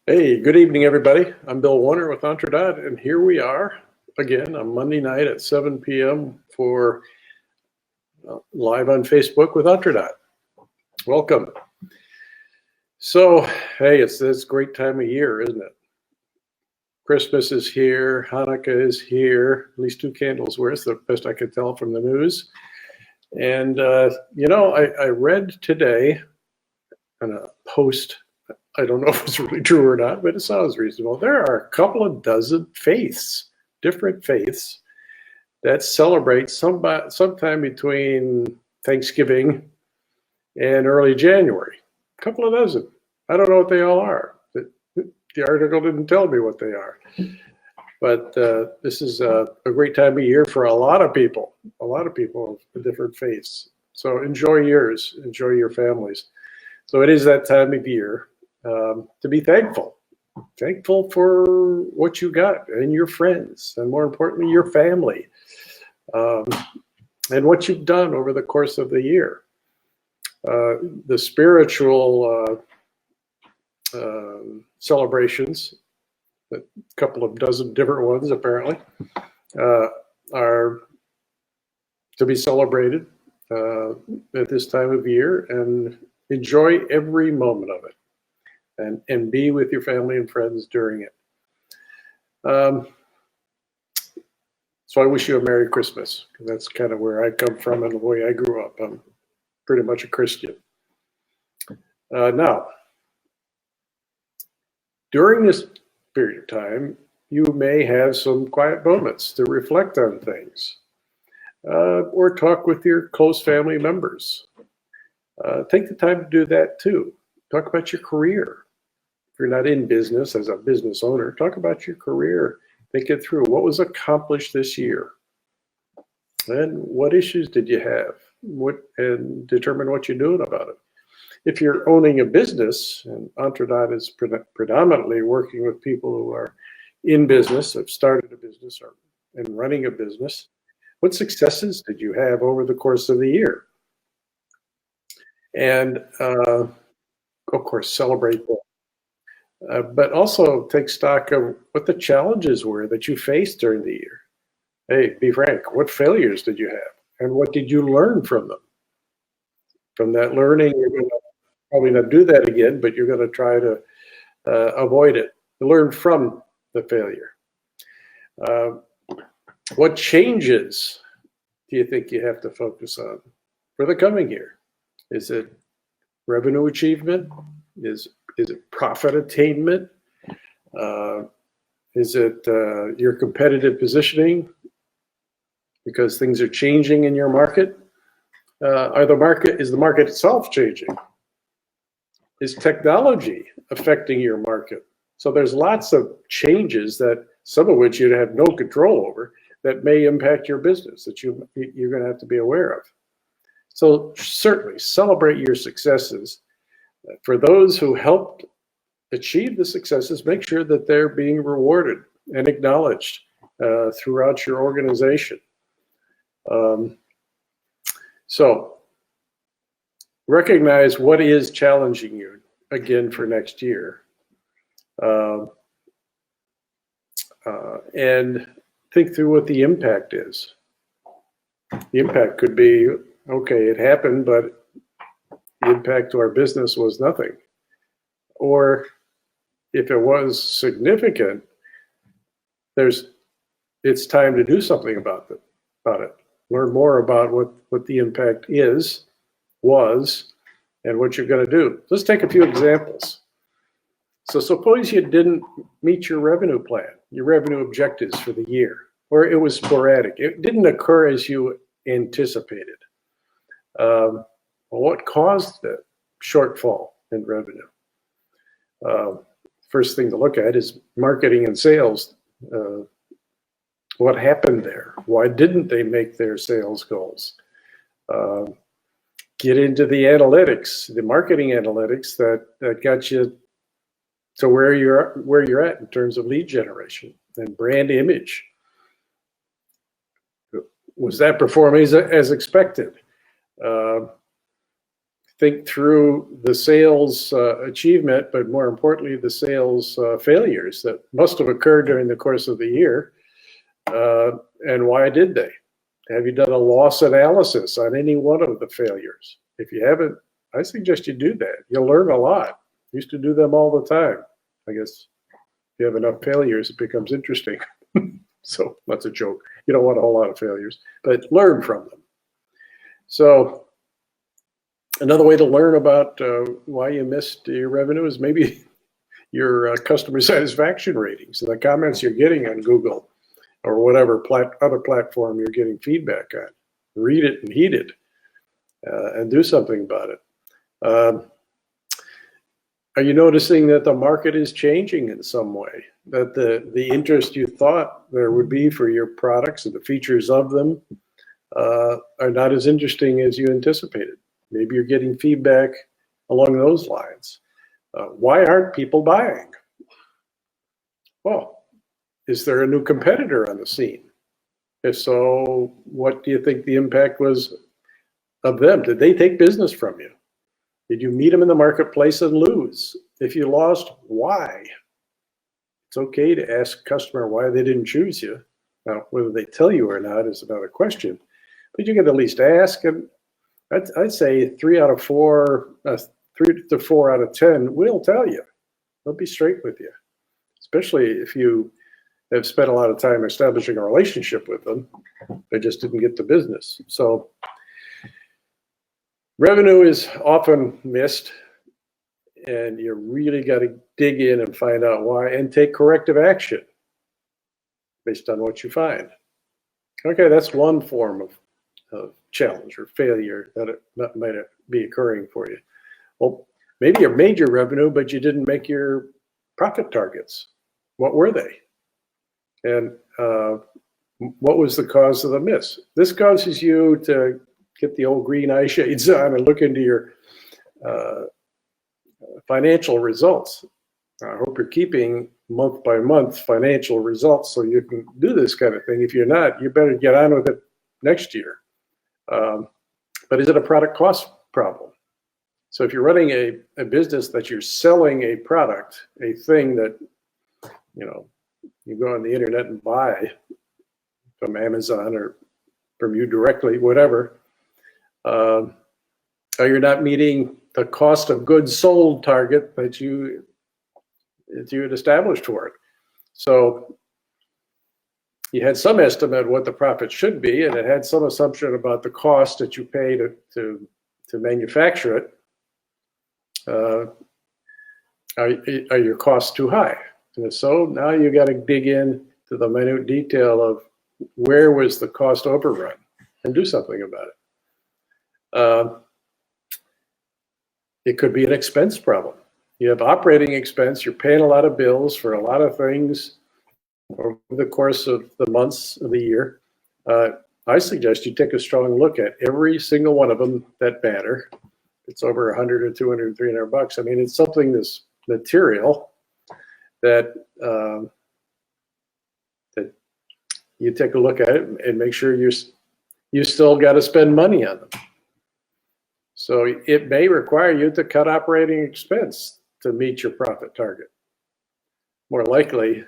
Hey, good evening, everybody. I'm Bill Warner with EntreDot, and here we are again on Monday night at 7 p.m. for live on Facebook with EntreDot. Welcome. So, hey, it's this great time of year, isn't it? Christmas is here, Hanukkah is here, at least 2 candles worth, the best I could tell from the news. And, I read today on a post, I don't know if it's really true or not, but it sounds reasonable. There are a couple of dozen faiths, different faiths, that celebrate sometime between Thanksgiving and early January. A couple of dozen. I don't know what they all are. The article didn't tell me what they are. But this is a great time of year for a lot of people of different faiths. So enjoy yours, enjoy your families. So it is that time of year to be thankful for what you got and your friends, and more importantly, your family, and what you've done over the course of the year. The spiritual celebrations, a couple of dozen different ones apparently, are to be celebrated at this time of year, and enjoy every moment of it, and be with your family and friends during it. So I wish you a Merry Christmas, because that's kind of where I come from and the way I grew up. I'm pretty much a Christian. Now, during this period of time, you may have some quiet moments to reflect on things, or talk with your close family members. Take the time to do that too. Talk about your career. If you're not in business as a business owner, talk about your career. Think it through. What was accomplished this year? And what issues did you have? And determine what you're doing about it. If you're owning a business, and EntreDot is predominantly working with people who are in business, have started a business, and running a business, what successes did you have over the course of the year? And of course, celebrate that. But also take stock of what the challenges were that you faced during the year. Hey, be frank, what failures did you have? And what did you learn from them? From that learning, you're going to probably not do that again, but you're going to try to avoid it. Learn from the failure. What changes do you think you have to focus on for the coming year? Is it revenue achievement? Is it profit attainment? Is it your competitive positioning? Because things are changing in your market. Is the market itself changing? Is technology affecting your market? So there's lots of changes, that some of which you have no control over, that may impact your business, that you're going to have to be aware of. So certainly celebrate your successes. For those who helped achieve the successes, make sure that they're being rewarded and acknowledged throughout your organization. So recognize what is challenging you again for next year, and think through what the impact is. The impact could be, okay, it happened, but the impact to our business was nothing. Or if it was significant, it's time to do something about it. Learn more about what the impact was, and what you're going to do. Let's take a few examples. So suppose you didn't meet your revenue plan, your revenue objectives for the year, or it was sporadic. It didn't occur as you anticipated. What caused the shortfall in revenue? First thing to look at is marketing and sales. What happened there? Why didn't they make their sales goals? Get into the analytics, the marketing analytics that got you to where you're at in terms of lead generation and brand image. Was that performing as expected? think through the sales achievement, but more importantly, the sales failures that must have occurred during the course of the year. And why did they? Have you done a loss analysis on any one of the failures? If you haven't, I suggest you do that. You'll learn a lot. I used to do them all the time. I guess if you have enough failures, it becomes interesting. So that's a joke. You don't want a whole lot of failures, but learn from them. So another way to learn about why you missed your revenue is maybe your customer satisfaction ratings, the comments you're getting on Google or whatever other platform you're getting feedback on. Read it and heed it, and do something about it. Are you noticing that the market is changing in some way? That the interest you thought there would be for your products and the features of them are not as interesting as you anticipated? Maybe you're getting feedback along those lines. Why aren't people buying? Well, is there a new competitor on the scene? If so, what do you think the impact was of them? Did they take business from you? Did you meet them in the marketplace and lose? If you lost, why? It's okay to ask a customer why they didn't choose you. Now, whether they tell you or not is another question, but you can at least ask. And I'd say 3 to 4 out of 10 will tell you. They'll be straight with you, especially if you have spent a lot of time establishing a relationship with them. They just didn't get the business. So revenue is often missed, and you really got to dig in and find out why and take corrective action based on what you find. Okay, that's one form of challenge or failure that might be occurring for you. Well, maybe you made your revenue, but you didn't make your profit targets. What were they? And what was the cause of the miss? This causes you to get the old green eye shades on and look into your financial results. I hope you're keeping month by month financial results so you can do this kind of thing. If you're not, you better get on with it next year. But is it a product cost problem? So if you're running a business that you're selling a product, a thing that, you go on the internet and buy from Amazon or from you directly, whatever, or you're not meeting the cost of goods sold target that you had established for it. So you had some estimate of what the profit should be, and it had some assumption about the cost that you pay to manufacture it. Are your costs too high? And if so, now you got to dig in to the minute detail of where was the cost overrun and do something about it. It could be an expense problem. You have operating expense, you're paying a lot of bills for a lot of things over the course of the months of the year. I suggest you take a strong look at every single one of them that matter. It's over 100 or 200, 300 bucks. I mean, it's something that's material that that you take a look at it and make sure you still got to spend money on them. So it may require you to cut operating expense to meet your profit target. More likely,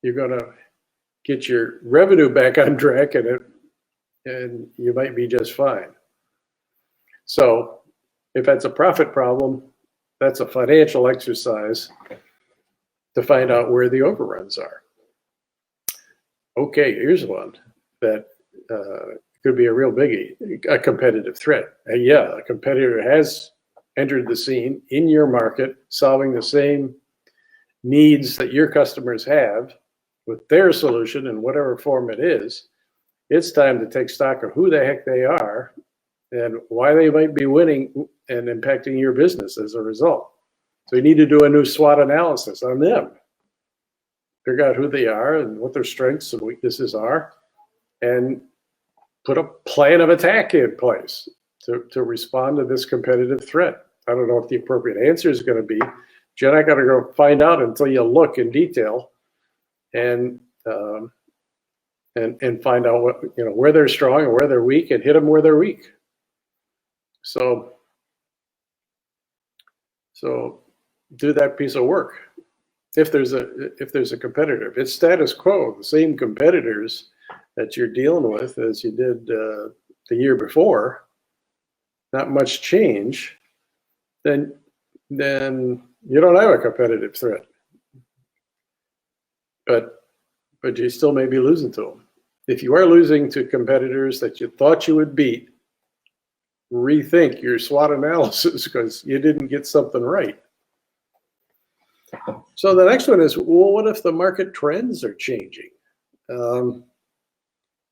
you're going to get your revenue back on track, and you might be just fine. So if that's a profit problem, that's a financial exercise to find out where the overruns are. Okay, here's one that could be a real biggie, a competitive threat. Yeah, a competitor has entered the scene in your market, solving the same needs that your customers have with their solution in whatever form it is. It's time to take stock of who the heck they are and why they might be winning and impacting your business as a result. So you need to do a new SWOT analysis on them. Figure out who they are and what their strengths and weaknesses are, and put a plan of attack in place to respond to this competitive threat. I don't know what the appropriate answer is going to be. You're not going to go find out until you look in detail and find out what, where they're strong and where they're weak, and hit them where they're weak. So So do that piece of work. If there's a competitor, if it's status quo, the same competitors that you're dealing with as you did the year before, not much change, then you don't have a competitive threat. But you still may be losing to them. If you are losing to competitors that you thought you would beat, rethink your SWOT analysis because you didn't get something right. So the next one is, well, what if the market trends are changing?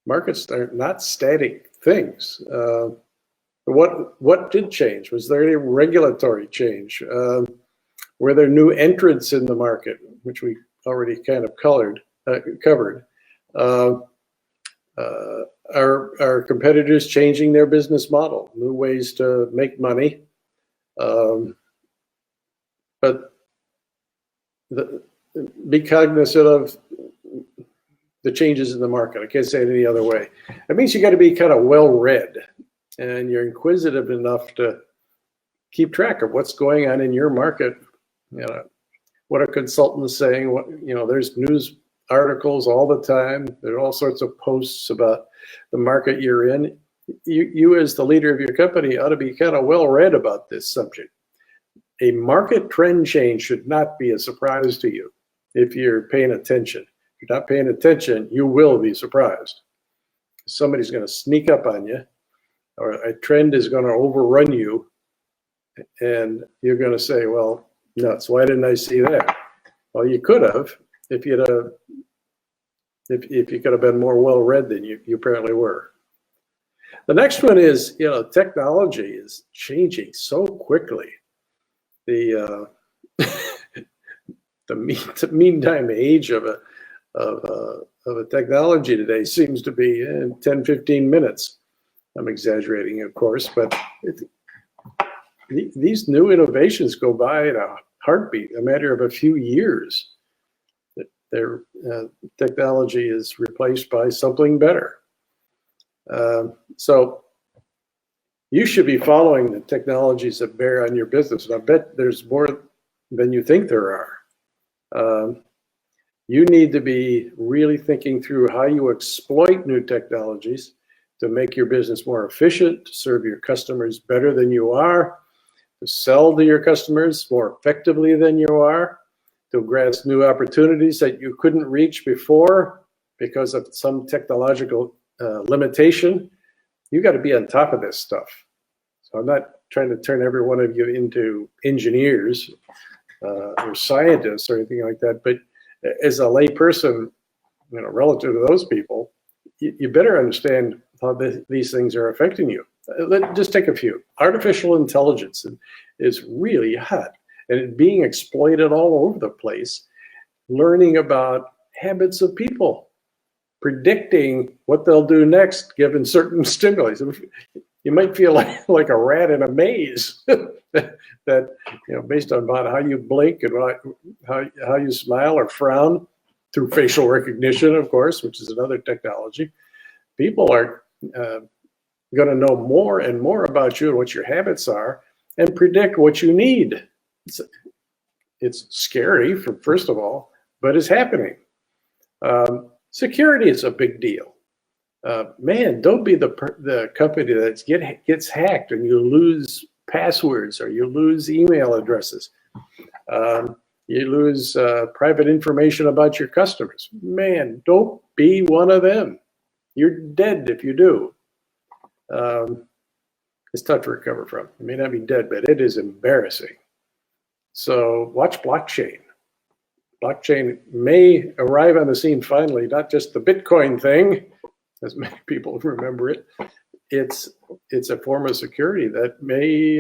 Markets are not static things. What did change? Was there any regulatory change? Were there new entrants in the market, which we already kind of covered? Are competitors changing their business model, new ways to make money? But be cognizant of the changes in the market. I can't say it any other way. It means you got to be kind of well-read, and you're inquisitive enough to keep track of what's going on in your market. You know, what are consultants saying? There's news articles all the time. There are all sorts of posts about the market you're in. You as the leader of your company ought to be kind of well-read about this subject. A market trend change should not be a surprise to you if you're paying attention. If you're not paying attention, you will be surprised. Somebody's going to sneak up on you, or a trend is going to overrun you, and you're going to say, well, nuts, why didn't I see that? Well, you could have if you could have been more well-read than you apparently were. The next one is, technology is changing so quickly. The meantime age of a technology today seems to be 10, 15 minutes. I'm exaggerating, of course, but these new innovations go by in a heartbeat, a matter of a few years. Their technology is replaced by something better. So you should be following the technologies that bear on your business. And I bet there's more than you think there are. You need to be really thinking through how you exploit new technologies to make your business more efficient, to serve your customers better than you are, to sell to your customers more effectively than you are, to grasp new opportunities that you couldn't reach before because of some technological limitation. You got to be on top of this stuff. So I'm not trying to turn every one of you into engineers or scientists or anything like that, but as a lay person, relative to those people, you better understand how these things are affecting you. Let's just take a few. Artificial intelligence is really hot, and it's being exploited all over the place. Learning about habits of people, predicting what they'll do next given certain stimuli. You might feel like a rat in a maze that based on about how you blink and how you smile or frown through facial recognition, of course, which is another technology. People are going to know more and more about you and what your habits are and predict what you need. It's scary, first of all, but it's happening. Security is a big deal. Man, don't be the company that gets hacked and you lose passwords or you lose email addresses. You lose private information about your customers. Man, don't be one of them. You're dead if you do. It's tough to recover from. It may not be dead, but it is embarrassing. So watch blockchain. Blockchain may arrive on the scene finally, not just the Bitcoin thing, as many people remember it. It's a form of security that may,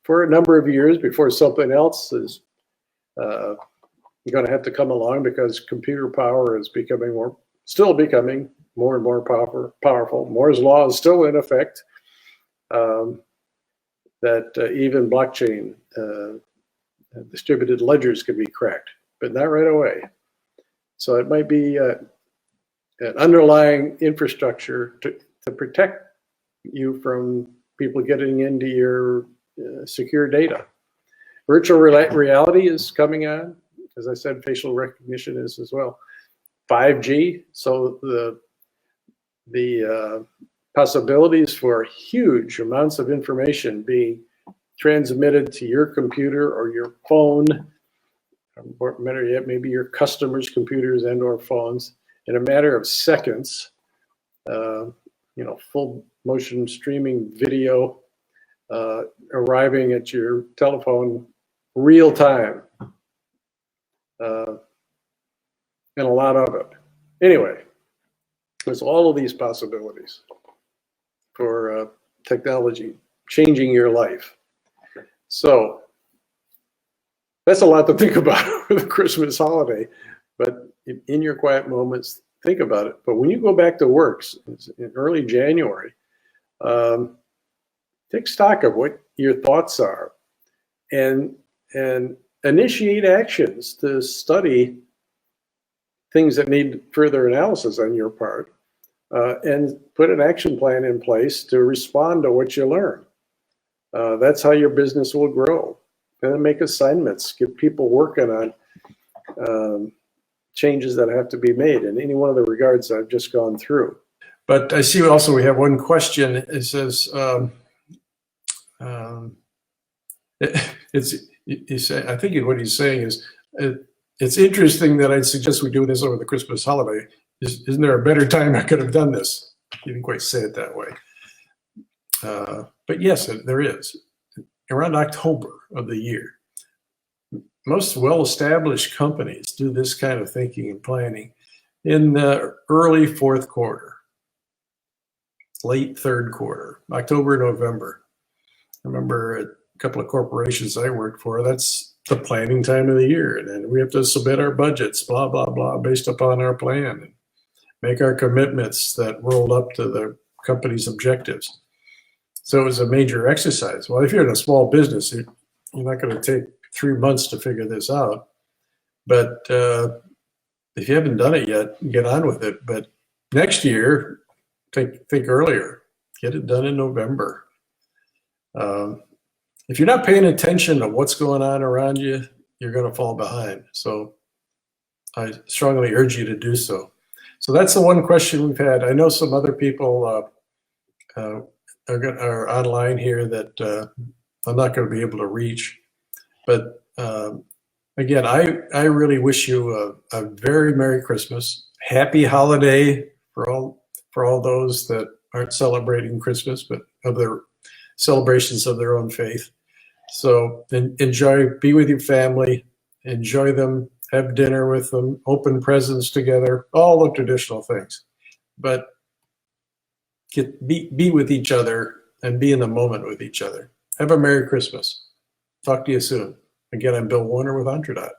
for a number of years before something else is going to have to come along, because computer power is still becoming more and more powerful. Moore's law is still in effect. That even blockchain distributed ledgers can be cracked, but not right away. So it might be an underlying infrastructure to protect you from people getting into your secure data. Virtual reality is coming on. As I said, facial recognition is as well. 5G, so the possibilities for huge amounts of information being transmitted to your computer or your phone, or better yet, maybe your customers' computers and or phones in a matter of seconds. Full motion streaming video arriving at your telephone real time, and a lot of it. Anyway, there's all of these possibilities for technology changing your life. So that's a lot to think about for the Christmas holiday, but in your quiet moments, think about it. But when you go back to work in early January, take stock of what your thoughts are and initiate actions to study things that need further analysis on your part, and put an action plan in place to respond to what you learn. That's how your business will grow. And then make assignments, get people working on changes that have to be made in any one of the regards I've just gone through. But I see also we have one question. It says, I think what he's saying is, it's interesting that I'd suggest we do this over the Christmas holiday. Isn't there a better time I could have done this? He didn't quite say it that way. But yes, there is. Around October of the year, most well-established companies do this kind of thinking and planning in the early fourth quarter, late third quarter, October, November. I remember a couple of corporations I worked for, that's the planning time of the year. And then we have to submit our budgets, blah, blah, blah, based upon our plan, and make our commitments that roll up to the company's objectives. So it was a major exercise. Well, if you're in a small business, you're not going to take 3 months to figure this out. But if you haven't done it yet, get on with it. But next year, think earlier. Get it done in November. If you're not paying attention to what's going on around you, you're going to fall behind. So I strongly urge you to do so. So that's the one question we've had. I know some other people are online here that I'm not going to be able to reach. But again, I really wish you a very Merry Christmas, Happy Holiday for all those that aren't celebrating Christmas, but other celebrations of their own faith. So enjoy, be with your family, enjoy them, have dinner with them, open presents together, all the traditional things. But be with each other and be in the moment with each other. Have a Merry Christmas. Talk to you soon. Again, I'm Bill Warner with EntreDot.